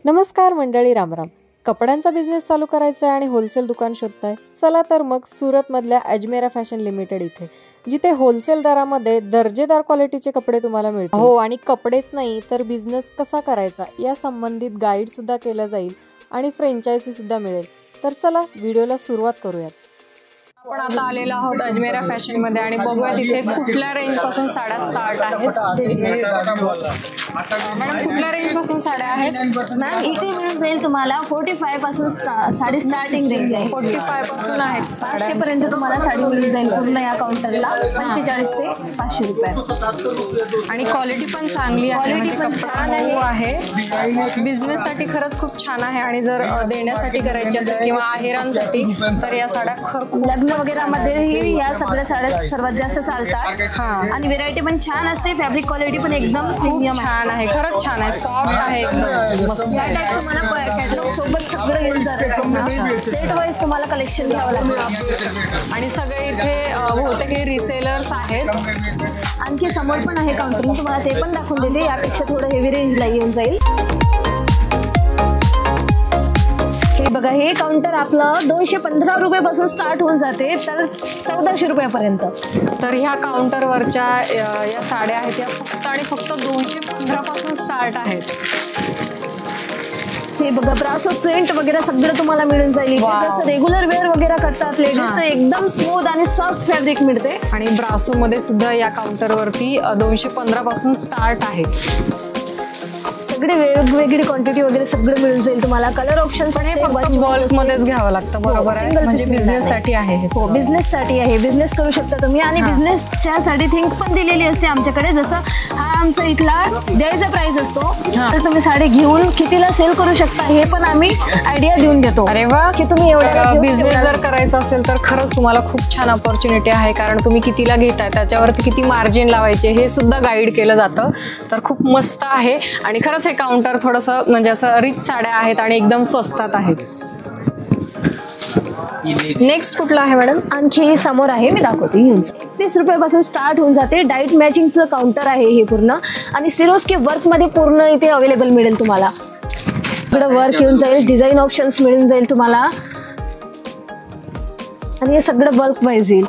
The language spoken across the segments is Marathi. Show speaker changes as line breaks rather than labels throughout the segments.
नमस्कार मंडळी, रामराम. कपड्यांचा बिझनेस चालू करायचा आहे आणि होलसेल दुकान शोधताय? चला तर मग सुरतमधल्या अजमेरा फॅशन लिमिटेड इथे, जिथे होलसेल दरामध्ये दर्जेदार क्वालिटीचे कपडे तुम्हाला मिळतील. हो, आणि कपडेच नाही तर बिझनेस कसा करायचा या संबंधित गाईड सुद्धा केलं जाईल आणि फ्रँचायझी सुद्धा मिळेल. तर चला व्हिडिओला सुरुवात करूयात.
आपण आता आलेलो आहोत अजमेरा फॅशन मध्ये आणि बघूया तिथे कुठल्या रेंज पासून साड्या स्टार्ट आहेत. मॅडम, कुठल्या रेंज पासून साड्या आहेत?
मॅम, इथे मिळून जाईल तुम्हाला 45 पासून साडी स्टार्टिंग रेंज आहे.
45 पासून आहेत.
500 पर्यंत तुम्हाला साडी मिळून जाईल पूर्ण या काउंटरला. 45 ते 500 रुपये.
आणि क्वालिटी पण चांगली आहे,
क्वालिटी पण छान
आहे. बिझनेस साठी खरंच खूप छान आहे आणि जर देण्यासाठी करायची असेल किंवा आहेरांसाठी तर या साड्या
लग्न वगैरे मध्ये या सगळ्या साड्या सर्वात जास्त चालतात. आणि व्हेरायटी पण छान असते. फॅब्रिक क्वालिटी पण एकदम प्रीमियम
छान आहे. खरंच छान आहे, सॉफ्ट आहे एकदम मस्त.
या टाइप तुम्हाला कॅटलॉग सोबत सगळं घेऊन जाते. सेट वाईज तुम्हाला कलेक्शन घ्यावं लागतं.
आणि सगळे इथे बहुतेक हे रिसेलर्स आहेत.
आणखी समोर पण आहे काउंटर, मी तुम्हाला ते पण दाखवून देते. यापेक्षा थोडं हेवी रेंजला येऊन जाईल. हे बघा, हे काउंटर आपलं 215 रुपयापासून स्टार्ट होऊन जाते तर 1400 रुपयापर्यंत.
तर ह्या काउंटरवरच्या या साड्या आहेत या फक्त आणि फक्त 215 पासून स्टार्ट आहेत.
हे बघा, ब्रासो प्रिंट वगैरे सगळं तुम्हाला मिळून जाईल. जसं रेग्युलर वेअर वगैरे करतात लेडीज तर एकदम स्मूथ आणि सॉफ्ट फॅब्रिक मिळते.
आणि ब्रासो मध्ये सुद्धा या काउंटरवरती 215 पासून स्टार्ट आहे.
सगळे वेगवेगळी क्वांटिटी वगैरे सगळं मिळून जाईल तुम्हाला. कलर ऑप्शन
पण हे फक्त बल्क मध्येच घ्यावं लागतं. बरोबर आहे, म्हणजे बिझनेस साठी आहे.
हो, बिझनेस साठी आहे. बिझनेस करू शकता तुम्ही. आणि बिझनेसच्या साठी थिंक पण दिलेली असते आमच्याकडे. जसं हा आमचा इथला द्यायचा प्राइस असतो तर तुम्ही साडी घेऊन कितीला सेल करू शकता हे पण आम्ही आयडिया देऊन देतो.
अरे वा,
की तुम्ही एवढा
बिझनेस जर करायचा असेल तर खरंच तुम्हाला खूप छान ऑपॉर्च्युनिटी आहे. कारण तुम्ही कितीला घेताय, त्याच्यावरती किती मार्जिन लावायचे हे सुद्धा गाईड केलं जातं. तर खूप मस्त आहे. आणि खरंच हे काउंटर थोडंसं म्हणजे असं रिच साड्या आहेत आणि एकदम स्वस्तात आहेत. नेक्स्ट कुठला आहे मॅडम?
आणखी समोर आहे, मी दाखवते. 30 रुपयापासून स्टार्ट होऊन जाते. डाईट मॅचिंगचं काउंटर आहे हे पूर्ण. आणि सिरोस्की वर्क मध्ये पूर्ण इथे अवेलेबल मिळेल तुम्हाला. इकडं वर्क येऊन जाईल, डिझाईन ऑप्शन्स मिळून जाईल तुम्हाला. आणि हे सगळं बल्क वाईज येईल.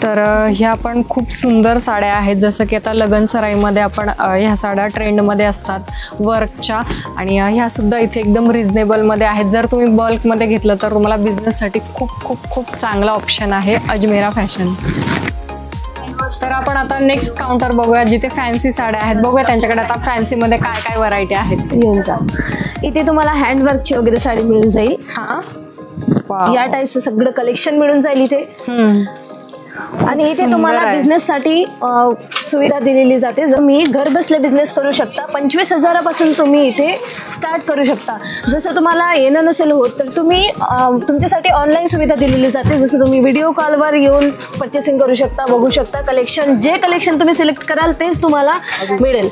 तर ह्या पण खूप सुंदर साड्या आहेत. जसं की आता लग्नसराईमध्ये आपण ह्या साड्या ट्रेंडमध्ये असतात वर्कच्या. आणि ह्या सुद्धा इथे एकदम रिझनेबलमध्ये आहेत. जर तुम्ही बल्कमध्ये घेतलं तर तुम्हाला बिझनेससाठी खूप खूप खूप चांगला ऑप्शन आहे अजमेरा फॅशन. तर आपण आता नेक्स्ट काउंटर बघूया जिथे फॅन्सी साड्या आहेत. बघूया त्यांच्याकडे आता फॅन्सीमध्ये काय काय व्हरायटी आहेत.
येऊन जा. इथे तुम्हाला हँडवर्कची वगैरे साडी मिळून जाईल. या टाईपचं सगळं कलेक्शन मिळून जाईल इथे. आणि इथे तुम्हाला बिझनेस साठी सुविधा दिलेली जाते. जर मी घर बसल्या बिझनेस करू शकता. 25,000 पासून तुम्ही इथे स्टार्ट करू शकता. जसं तुम्हाला येणं नसेल होत तर तुम्ही तुमच्यासाठी ऑनलाईन सुविधा दिलेली जाते. जसं तुम्ही व्हिडिओ कॉलवर येऊन परचेसिंग करू शकता, बघू शकता कलेक्शन. जे कलेक्शन तुम्ही सिलेक्ट कराल तेच तुम्हाला मिळेल.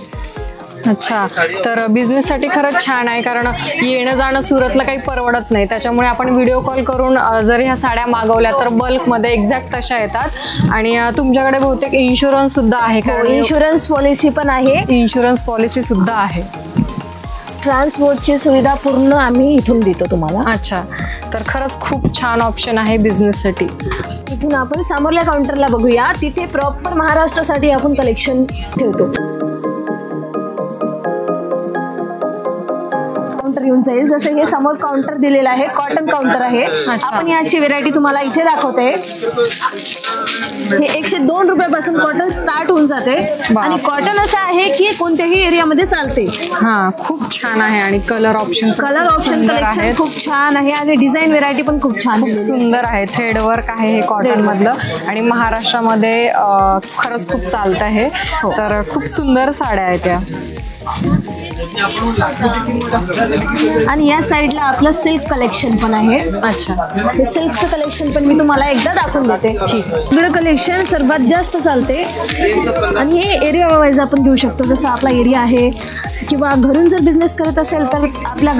अच्छा, तर बिझनेससाठी खरंच छान आहे. कारण येणं जाणं सुरतला काही परवडत नाही. त्याच्यामुळे आपण व्हिडिओ कॉल करून जर ह्या साड्या मागवल्या तर बल्कमध्ये एक्झॅक्ट तशा येतात. आणि तुमच्याकडे बहुतेक इन्शुरन्स सुद्धा आहे का?
इन्शुरन्स पॉलिसी पण आहे.
इन्शुरन्स पॉलिसी सुद्धा आहे.
ट्रान्सपोर्टची सुविधा पूर्ण आम्ही इथून देतो तुम्हाला.
अच्छा, तर खरंच खूप छान ऑप्शन आहे बिझनेससाठी.
इथून आपण समोरल्या काउंटरला बघूया. तिथे प्रॉपर महाराष्ट्रासाठी आपण कलेक्शन ठेवतो. येऊन जाईल. जसं हे समोर काउंटर दिलेलं आहे, कॉटन काउंटर आहे. आपण याची व्हेरायटी तुम्हाला इथे दाखवते. हे 102 रुपयापासून कॉटन स्टार्ट होऊन जाते. आणि कॉटन असं आहे की कोणत्याही एरियामध्ये चालते.
खूप छान आहे. आणि कलर ऑप्शन
कलेक्शन खूप छान आहे. आणि डिझाईन व्हेरायटी पण खूप छान
सुंदर आहे. थ्रेड वर्क आहे हे कॉटन मधलं. आणि महाराष्ट्रामध्ये खरंच खूप चालत आहे. तर खूप सुंदर साड्या आहेत त्या.
आणि या साईडला आपलं सिल्क कलेक्शन पण आहे.
अच्छा,
हे सिल्कचं कलेक्शन पण मी तुम्हाला एकदा दाखवून देते. सगळं कलेक्शन सर्वात जास्त चालते. आणि हे एरिया वाईज आपण घेऊ शकतो. जसं आपला एरिया आहे किंवा घरून जर बिझनेस करत असेल तर आपल्या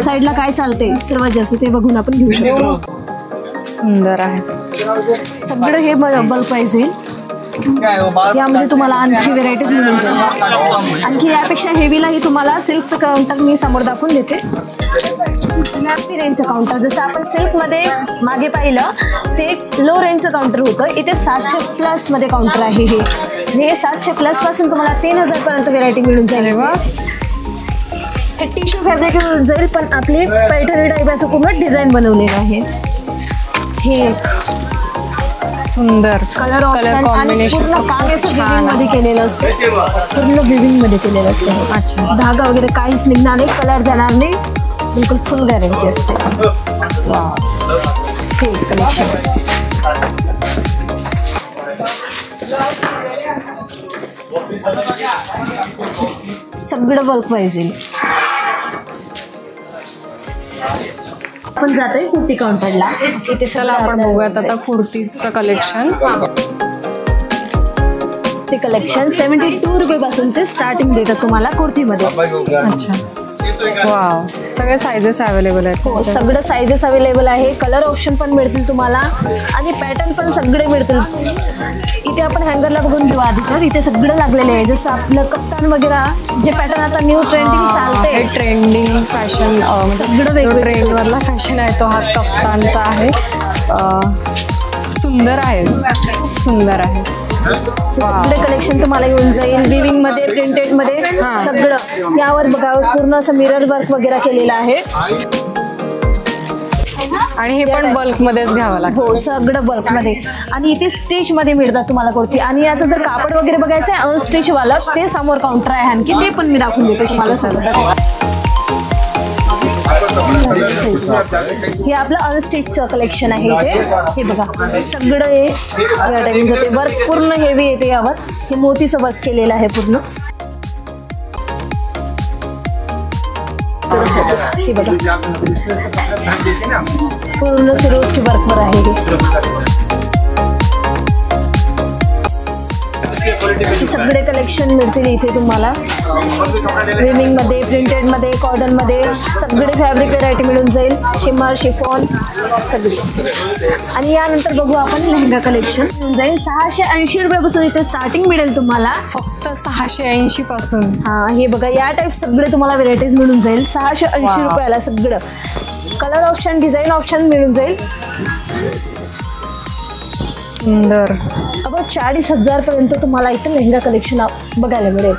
साईडला काय चालते सर्वात जास्त ते बघून आपण घेऊ शकतो.
सुंदर आहे.
सगळं हे बल्क प्राइस आहे. यामध्ये तुम्हाला आणखी व्हेरायटीज मिळून जाईल. आणखी यापेक्षा हेवीलाही तुम्हाला सिल्कचं काउंटर मी समोर दाखवून देते. हॅपी रेंजचं काउंटर, जसं आपण सिल्कमध्ये मागे पाहिलं ते लो रेंजचं काउंटर होतं, इथे 700+ मध्ये काउंटर आहे. हे 700+ पासून तुम्हाला 3000 पर्यंत व्हेरायटी मिळून जाईल. हे टिश्यू फॅब्रिक मिळून जाईल, पण आपली पैठणी टाईपचं पूर्ण डिझाईन बनवलेलं आहे. हे
सुंदर
कलर कॉम्बिनेशन पूर्ण कागदाचं विविंग मध्ये केलेलं असतं, पूर्ण विविंग मध्ये केलेलं असतं.
अच्छा,
धागा वगैरे काहीच निघणार नाही, कलर जाणार नाही, बिलकुल फुल गॅरंटी असते. हे कलेक्शन सगळं बल्क पाहिजे. आपण जातोय कुर्ती काउंटरला.
इथे चला आपण बघूयात आता कुर्तीचं कलेक्शन.
ते कलेक्शन 72 रुपये पासून ते स्टार्टिंग देतात तुम्हाला कुर्तीमध्ये.
अच्छा, वाव, सगळे साइजेस अवेलेबल आहेत.
हो, सगळं साइजेस अवेलेबल आहे. कलर ऑप्शन पण मिळतील तुम्हाला आणि पॅटर्न पण सगळे मिळतील. इथे आपण हँगरला बघून घेऊ आधी, तर इथे सगळं लागलेलं आहे. जसं आपलं कप्तान वगैरे जे पॅटर्न आता न्यू ट्रेंडिंग चालते,
ट्रेंडिंग फॅशन, सगळं ट्रेंडवरला फॅशन आहे तो हा कप्तानचा आहे. सुंदर आहे, खूप सुंदर आहे.
सगळे कलेक्शन तुम्हाला येऊन जाईल. विविंग मध्ये, प्रिंटेड मध्ये सगळं. यावर बघा पूर्ण असं मिरर वर्क वगैरे केलेलं आहे.
आणि हे पण बल्क मध्येच घ्यावं लागतं.
हो, सगळं बल्क मध्ये. आणि इथे स्टिच मध्ये मिळतात तुम्हाला कुर्ती. आणि याचं जर कापड वगैरे बघायचं आहे अनस्टिच वाला, ते समोर काउंटर आहे आणखी, ते पण मी दाखवून देते तुम्हाला सगळं. हे आपलं अनस्टिचचं कलेक्शन आहे इथे. हे बघा सगळं हे वर्क पूर्ण हेवी येते. यावर हे मोतीचं वर्क केलेलं आहे पूर्ण. हे बघा पूर्ण सिरोस्की वर्कवर आहे हे सगळे कलेक्शन मिळतील इथे तुम्हाला. विविंग मध्ये, प्रिंटेड मध्ये, कॉटन मध्ये सगळे फॅब्रिक व्हेरायटी मिळून जाईल. शिमर, शिफॉन सगळी. आणि यानंतर बघू आपण लेहंगा कलेक्शन मिळून जाईल. 680 रुपयापासून इथे स्टार्टिंग मिळेल तुम्हाला,
फक्त 680 पासून.
हा, हे बघा या टाईप सगळे तुम्हाला व्हेरायटीज मिळून जाईल 680 रुपयाला. सगळं कलर ऑप्शन, डिझाईन ऑप्शन मिळून जाईल.
सुंदर.
अब 40,000 पर्यंत तुम्हाला इथे लेहंगा कलेक्शन बघायला मिळेल.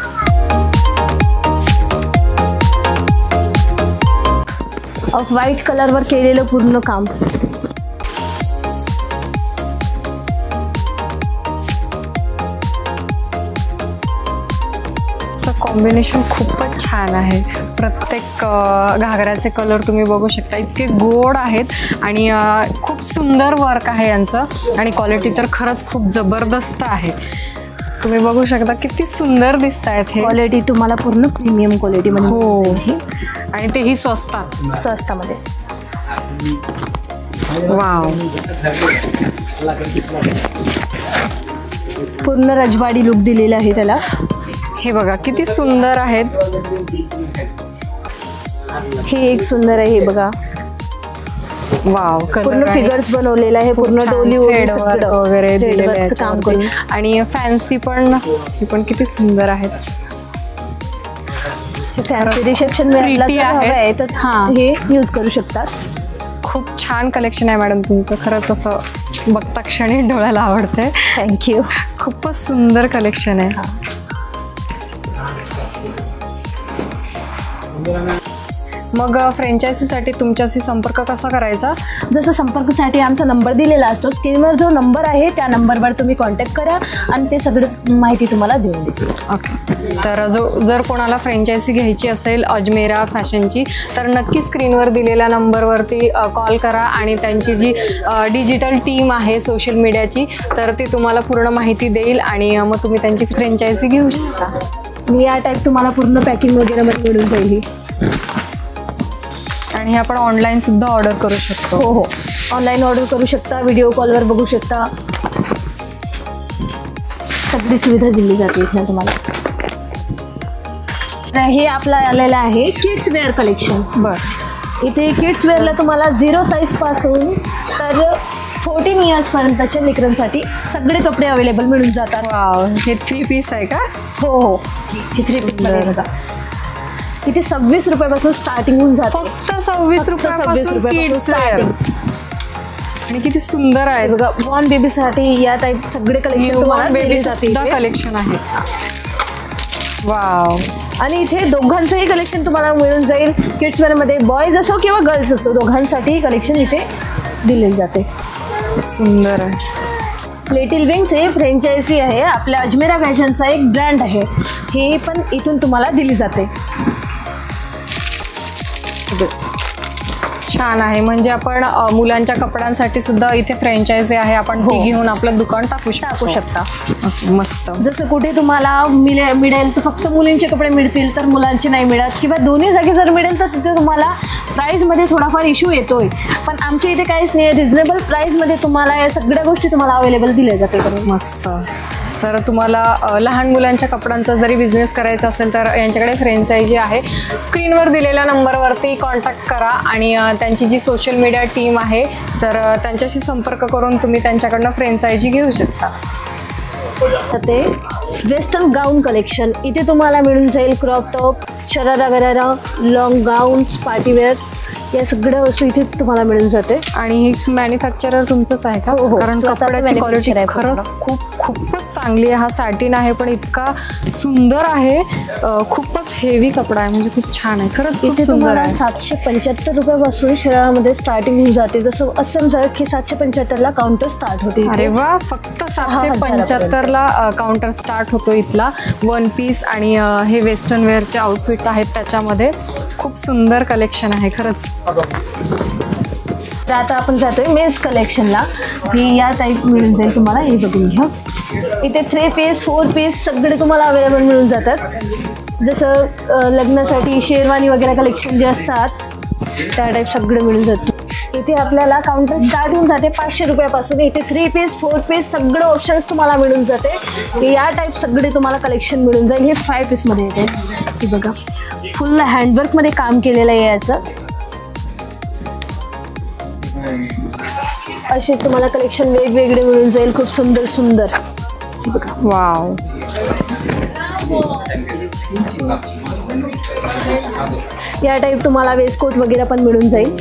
ऑफ व्हाईट कलरवर केलेलं पूर्ण काम.
कॉम्बिनेशन खूपच छान आहे. प्रत्येक घागऱ्याचे कलर तुम्ही बघू शकता, इतके गोड आहेत आणि खूप सुंदर वर्क आहे यांचं. आणि क्वालिटी तर खरंच खूप जबरदस्त आहे. तुम्ही बघू शकता किती सुंदर दिसत आहेत. हे
क्वालिटी तुम्हाला पूर्ण प्रीमियम क्वालिटी मध्ये.
हो, आणि तेही स्वस्तामध्ये. वाव,
पूर्ण रजवाडी लुक दिलेला आहे त्याला.
हे बघा किती सुंदर आहेत.
हे एक सुंदर आहे. हे बघा
वाव,
पूर्ण फिगर्स बनवलेला आहे. पूर्ण डोली
वगैरे दिलेलं
काम करून.
आणि फॅन्सी पण, हे पण किती सुंदर आहेत.
फॅन्सी रिसेप्शन आहे तर हे यूज करू शकतात.
खूप छान कलेक्शन आहे मॅडम तुमचं. खरंच असं बघता क्षणी डोळ्याला आवडते.
थँक्यू.
खूपच सुंदर कलेक्शन आहे. मग फ्रँचायझीसाठी तुमच्याशी संपर्क कसा करायचा?
जसं संपर्कासाठी आमचा नंबर दिलेला असतो, स्क्रीनवर जो नंबर आहे त्या नंबरवर तुम्ही कॉन्टॅक्ट करा आणि ते सगळं माहिती तुम्हाला देऊन देतील.
ओके. तर जर कोणाला फ्रँचायझी घ्यायची असेल अजमेरा फॅशनची तर नक्की स्क्रीनवर दिलेल्या नंबरवरती कॉल करा आणि त्यांची जी डिजिटल टीम आहे सोशल मीडियाची तर ती तुम्हाला पूर्ण माहिती देईल आणि मग तुम्ही त्यांची फ्रँचायझी घेऊ शकता.
आणि या टाईप तुम्हाला पूर्ण पॅकिंग वगैरे मध्ये मिळून जाईल.
आणि हे आपण ऑनलाईन सुद्धा ऑर्डर करू शकतो.
हो, ऑनलाईन ऑर्डर करू शकता, व्हिडिओ कॉलवर बघू शकता. सगळी सुविधा दिली जाते इथं तुम्हाला. हे आपलं आलेलं आहे किड्स वेअर कलेक्शन.
बरं.
इथे किड्स वेअरला तुम्हाला 0 साईज पासून तर 14 इयर्स पर्यंतच्या लेकरांसाठी सगळे कपडे अवेलेबल मिळून जातात.
वाव, हे 3 पीस आहे का?
हो हो, हे 3 पीस मध्ये बघा. इथे 26 रुपयापासून स्टार्टिंग होऊन जाते.
फक्त 26 रुपयापासून
स्टार्टिंग.
आणि किती सुंदर आहे
बघा, बॉर्न बेबीसाठी या टाईप सगळे कलेक्शन तुम्हाला दिले जाते इथे.
कलेक्शन आहे. वाव.
आणि इथे दोघांचंही कलेक्शन तुम्हाला मिळून जाईल. किड्स वेअर मध्ये बॉयज असो किंवा गर्ल्स असो, दोघांसाठी कलेक्शन इथे दिले जाते.
सुंदर आहे.
लिटिल विंग्स हे फ्रँचायझी आहे, आपल्या अजमेरा फॅशनचा एक ब्रँड आहे. हे पण इथून तुम्हाला दिली जाते.
छान आहे. म्हणजे आपण मुलांच्या कपड्यांसाठी सुद्धा इथे फ्रँचायझी आहे, आपण ती घेऊन आपलं दुकान टाकू शकता. मस्त.
जसं कुठे तुम्हाला मिळेल तर फक्त मुलींचे कपडे मिळतील तर मुलांचे नाही मिळत, किंवा दोन्ही जागी जर मिळेल तर तिथे तुम्हाला प्राईसमध्ये थोडाफार इश्यू येतोय. पण आमच्या इथे काहीच नाही, रिझनेबल प्राईसमध्ये तुम्हाला या सगळ्या गोष्टी तुम्हाला अवेलेबल दिल्या जाते.
मस्त. तर तुम्हाला लहान मुलांच्या कपड्यांचा जरी बिझनेस करायचा असेल तर यांच्याकडे फ्रँचायझी आहे. स्क्रीनवर दिलेल्या नंबरवरती कॉन्टॅक्ट करा आणि त्यांची जी सोशल मीडिया टीम आहे तर त्यांच्याशी संपर्क करून तुम्ही त्यांच्याकडनं फ्रँचायझी घेऊ शकता.
ते वेस्टर्न गाऊन कलेक्शन इथे तुम्हाला मिळून जाईल. क्रॉप टॉप, शरारा गरारा, लॉंग गाऊन्स, पार्टीवेअर या सगळ्या वस्तू इथे तुम्हाला मिळून जाते.
आणि ही मॅन्युफॅक्चरर तुमचंच आहे का? कारण कपड्याची क्वालिटी खरंच खूपच चांगली आहे. हा सॅटिन आहे पण इतका सुंदर आहे, खूपच हेवी कपडा आहे, म्हणजे खूप छान आहे खरंच.
इथे तुम्हाला 775 रुपयापासून शरारामध्ये स्टार्टिंग होऊन जाते. जसं असं समजा की 775ला काउंटर स्टार्ट होते.
अरे वा, फक्त 775ला काउंटर स्टार्ट होतो इथला. वन पीस आणि हे वेस्टर्न वेअरचे आउटफिट आहेत त्याच्यामध्ये. खूप सुंदर कलेक्शन आहे खरंच.
तर आता आपण जातोय मेन्स कलेक्शनला. ही या टाईप मिळून जाईल तुम्हाला. हे बघून घ्या, इथे 3 पीस 4 पीस सगळे तुम्हाला अवेलेबल मिळून जातात. जसं लग्नासाठी शेरवानी वगैरे कलेक्शन जे असतात त्या टाईप सगळं मिळून जातं. इथे आपल्याला काउंटर स्टार्ट होऊन जाते 500 रुपयापासून. इथे 3 पीस 4 पीस सगळं ऑप्शन्स तुम्हाला मिळून जाते. या टाईप सगळे तुम्हाला कलेक्शन मिळून जाईल. हे 5 पीसमध्ये येते. हे बघा, फुल हँडवर्कमध्ये काम केलेलं आहे याचं. असे तुम्हाला कलेक्शन वेगवेगळे मिळून जाईल. खूप सुंदर सुंदर.
वाव.
या टाईप तुम्हाला वेस्टकोट वगैरे पण मिळून जाईल.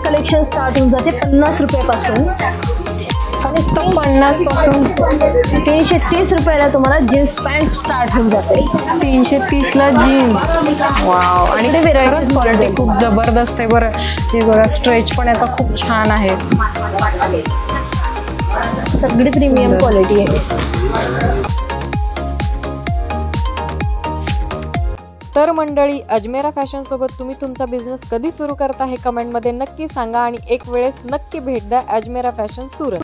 कलेक्शन स्टार्ट होऊन जाते 50 रुपयापासून.
फक्त 50 पासून
330 रुपयाला तुम्हाला जीन्स पॅन्ट स्टार्ट होऊन जाते.
330ला जीन्स. वाव. आणि ते व्हेरायटीज क्वालिटी खूप जबरदस्त आहे बरं. हे बघा, स्ट्रेच पण याचा खूप छान आहे.
सगळी प्रीमियम क्वालिटी आहे.
तर मंडळी, अजमेरा फॅशन सोबत तुम्ही तुमचा बिझनेस कधी सुरू करता हे कमेंटमध्ये नक्की सांगा आणि एक वेळेस नक्की भेट द्या अजमेरा फॅशन सुरत.